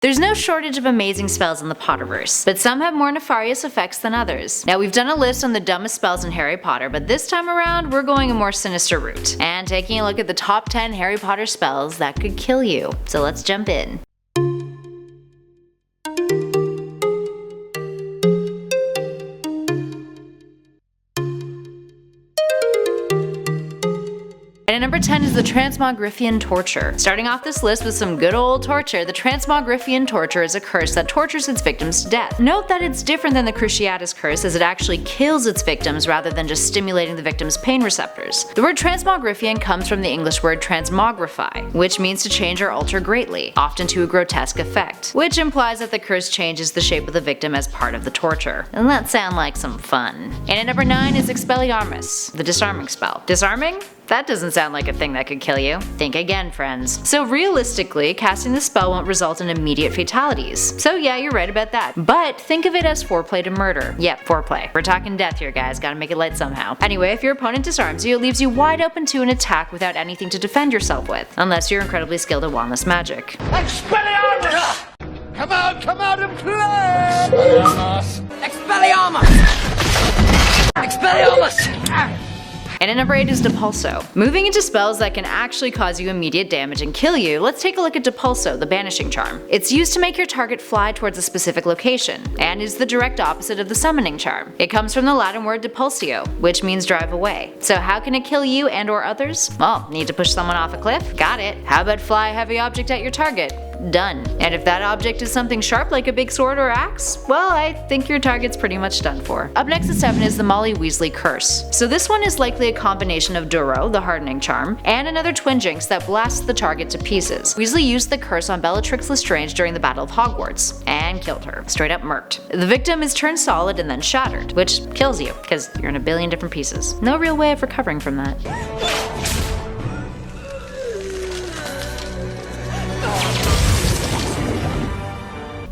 There's no shortage of amazing spells in the Potterverse, but some have more nefarious effects than others. Now we've done a list on the dumbest spells in Harry Potter, but this time around we're going a more sinister route, and taking a look at the top 10 Harry Potter spells that could kill you. So let's jump in. And at number 10 is the Transmogrification torture. Starting off this list with some good old torture, the Transmogrification torture is a curse that tortures its victims to death. Note that it's different than the Cruciatus curse, as it actually kills its victims rather than just stimulating the victim's pain receptors. The word Transmogrification comes from the English word transmogrify, which means to change or alter greatly, often to a grotesque effect, which implies that the curse changes the shape of the victim as part of the torture. Doesn't that sound like some fun? And at number 9 is Expelliarmus, the disarming spell. Disarming? That doesn't sound like a thing that could kill you. Think again, friends. So realistically, casting the spell won't result in immediate fatalities. So yeah, you're right about that. But think of it as foreplay to murder. Yep, foreplay. We're talking death here, guys. Gotta make it light somehow. Anyway, if your opponent disarms you, it leaves you wide open to an attack without anything to defend yourself with. Unless you're incredibly skilled at wandless magic. Expelliarmus! Come out and play! Expelliarmus! Expelliarmus! And at number 8 is Depulso. Moving into spells that can actually cause you immediate damage and kill you, let's take a look at Depulso, the banishing charm. It's used to make your target fly towards a specific location, and is the direct opposite of the summoning charm. It comes from the Latin word depulsio, which means drive away. So how can it kill you and or others? Well, need to push someone off a cliff? Got it. How about fly a heavy object at your target? Done. And if that object is something sharp like a big sword or axe, well, I think your target's pretty much done for. Up next at 7 is the Molly Weasley curse. So this one is likely a combination of Duro, the hardening charm, and another twin jinx that blasts the target to pieces. Weasley used the curse on Bellatrix Lestrange during the Battle of Hogwarts, and killed her. Straight up murked. The victim is turned solid and then shattered, which kills you, because you're in a billion different pieces. No real way of recovering from that.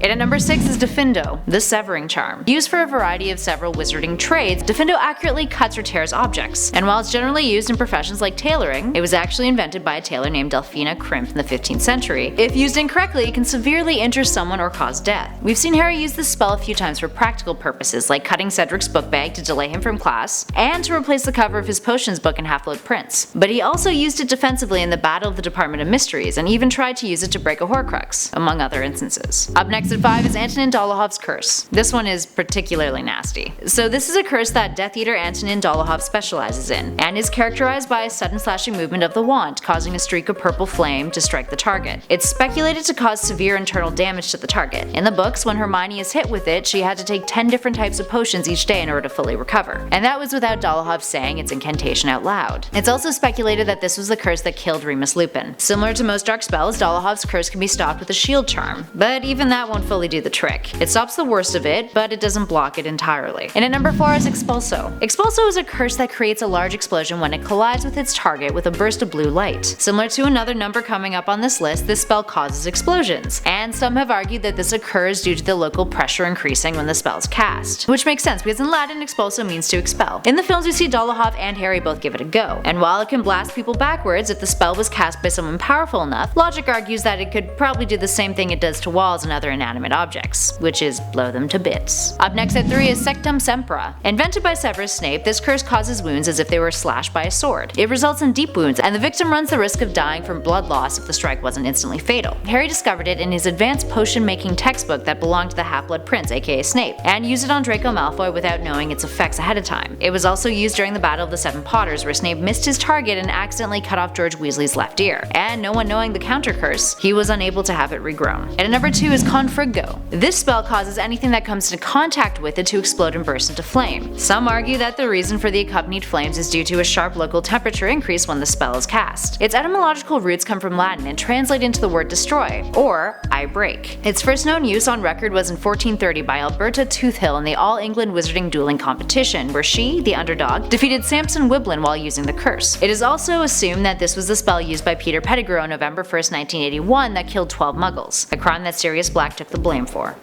And at number 6 is Diffindo, the severing charm. Used for a variety of several wizarding trades, Diffindo accurately cuts or tears objects, and while it's generally used in professions like tailoring, it was actually invented by a tailor named Delphina Crimp in the 15th century. If used incorrectly, it can severely injure someone or cause death. We've seen Harry use this spell a few times for practical purposes, like cutting Cedric's book bag to delay him from class, and to replace the cover of his potions book in Half-Blood Prince. But he also used it defensively in the Battle of the Department of Mysteries, and even tried to use it to break a Horcrux, among other instances. Up next at 5 is Antonin Dolohov's curse. This one is particularly nasty. So this is a curse that Death Eater Antonin Dolohov specializes in, and is characterized by a sudden slashing movement of the wand, causing a streak of purple flame to strike the target. It's speculated to cause severe internal damage to the target. In the books, when Hermione is hit with it, she had to take 10 different types of potions each day in order to fully recover. And that was without Dolohov saying its incantation out loud. It's also speculated that this was the curse that killed Remus Lupin. Similar to most dark spells, Dolohov's curse can be stopped with a shield charm, but even that won't fully do the trick. It stops the worst of it, but it doesn't block it entirely. And at number 4 is Expulso. Expulso is a curse that creates a large explosion when it collides with its target with a burst of blue light. Similar to another number coming up on this list, this spell causes explosions, and some have argued that this occurs due to the local pressure increasing when the spell is cast. Which makes sense, because in Latin, expulso means to expel. In the films, we see Dolohov and Harry both give it a go, and while it can blast people backwards if the spell was cast by someone powerful enough, logic argues that it could probably do the same thing it does to walls and other inanimate objects, which is blow them to bits. Up next at 3 is Sectumsempra. Invented by Severus Snape, this curse causes wounds as if they were slashed by a sword. It results in deep wounds, and the victim runs the risk of dying from blood loss if the strike wasn't instantly fatal. Harry discovered it in his advanced potion-making textbook that belonged to the Half-Blood Prince, aka Snape, and used it on Draco Malfoy without knowing its effects ahead of time. It was also used during the Battle of the Seven Potters, where Snape missed his target and accidentally cut off George Weasley's left ear, and no one knowing the counter curse, he was unable to have it regrown. And at number 2 is Confringo. This spell causes anything that comes into contact with it to explode and burst into flame. Some argue that the reason for the accompanied flames is due to a sharp local temperature increase when the spell is cast. Its etymological roots come from Latin and translate into the word destroy, or I break. Its first known use on record was in 1430 by Alberta Toothill in the All England Wizarding Dueling Competition, where she, the underdog, defeated Samson Wiblin while using the curse. It is also assumed that this was the spell used by Peter Pettigrew on November 1st, 1981 that killed 12 muggles, a crime that Sirius Black took the blame for.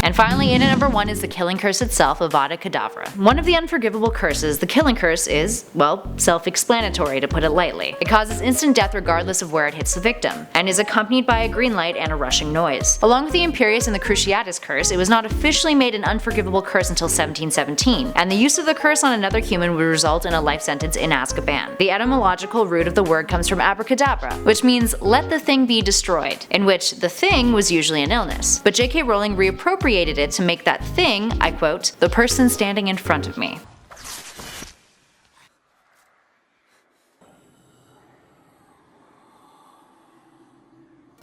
And finally, in at number 1 is the killing curse itself, Avada Kedavra. One of the unforgivable curses, the killing curse is, well, self-explanatory to put it lightly. It causes instant death regardless of where it hits the victim, and is accompanied by a green light and a rushing noise. Along with the Imperius and the Cruciatus curse, it was not officially made an unforgivable curse until 1717, and the use of the curse on another human would result in a life sentence in Azkaban. The etymological root of the word comes from abracadabra, which means let the thing be destroyed, in which the thing was usually an illness. But J.K. Rowling reappropriated it to make that thing, I quote, the person standing in front of me.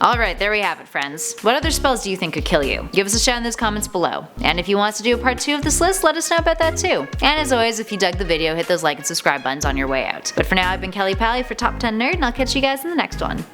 Alright, there we have it, friends. What other spells do you think could kill you? Give us a shout in those comments below. And if you want us to do a part 2 of this list, let us know about that too. And as always, if you dug the video, hit those like and subscribe buttons on your way out. But for now, I've been Kelly Pally for Top 10 Nerd, and I'll catch you guys in the next one.